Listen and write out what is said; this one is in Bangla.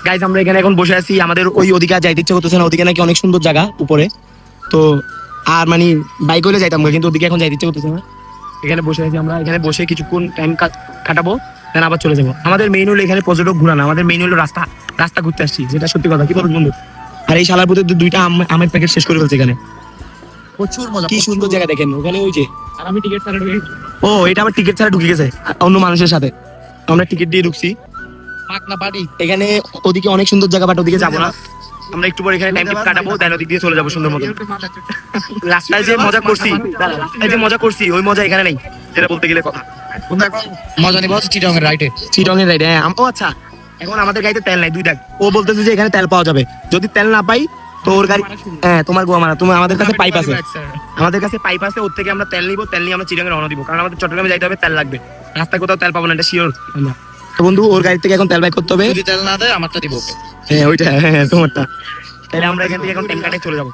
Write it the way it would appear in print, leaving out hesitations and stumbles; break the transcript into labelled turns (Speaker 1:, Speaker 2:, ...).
Speaker 1: গাইজ আমরা এখানে এখন বসে আছি, আমাদের ওই ওদিকে আর যাইতে ইচ্ছে করতেছে না, ওদিকে নাকি অনেক সুন্দর জায়গা উপরে, তো আর মানে বাইক হলে যাইতাম, কিন্তু ওদিকে এখন যাইতে ইচ্ছে করতেছে না। এখানে বসে আছি আমরা, এখানে বসে কিছুক্ষণ টাইম কাটাবো, দেন আবার চলে যাবো। আমাদের মেইন হলো এখানে পর্যটক ঘোরা না, আমাদের মেইন হলো রাস্তা রাস্তা ঘুরতে আসছি, যেটা সত্যি কথা। কি বলবো বন্ধু? আর এই শালার পুতে দুইটা আমের প্যাকেট শেষ করে ফেলছে এখানে।
Speaker 2: প্রচুর মজা,
Speaker 1: কি সুন্দর জায়গা দেখেন ওখানে, ওই যে। আর আমি টিকিট ছাড়া ঢুকে, ও এটা আবার টিকিট ছাড়া ঢুকে গেছে অন্য মানুষের সাথে, আমরা টিকিট দিয়ে ঢুকছি।
Speaker 2: পাকনা পার্টি।
Speaker 1: এখানে ওদিকে অনেক সুন্দর জায়গা, বাট ওদিকে যাবো না, আমরা একটু পরে এখানে টাইম কাটাবো, দেন ওদিক দিয়ে চলে যাবো সুন্দর মতো। রাস্তায় যে মজা করছি, রাস্তায় যে মজা করছি ওই মজা এখানে নেই, যেটা বলতে গেলে কথা।
Speaker 2: মজা নিব হচ্ছে চিটং এর রাইটে।
Speaker 1: চিটং এর রাইড, হ্যাঁ। ও আচ্ছা, এখন আমাদের গাড়িতে তেল নাই, দুইটা। ও বলতেছে যে এখানে তেল পাওয়া যাবে, যদি তেল না পাই তো ওর গাড়ি, হ্যাঁ তোমার গোয়া মারা, তুমি আমাদের কাছে পাইপ আছে, আমাদের কাছে পাইপ আছে, ওর থেকে আমরা তেল নিবো, তেল নিয়ে আমরা চিটং এ রওনা দিব, কারণ আমাদের চট্টগ্রামে যাইতে হবে, তেল লাগবে। রাস্তায় কোথাও তেল পাবো না, এটা শিওর। তো বন্ধু ওর গাড়ি থেকে এখন তেল বাই করতে হবে,
Speaker 2: যদি তেল না দেয় আমারটা দিব।
Speaker 1: হ্যাঁ ওইটা, হ্যাঁ তোমারটা। তাহলে আমরা এখান থেকে এখন টাইম কাটে চলে যাবো।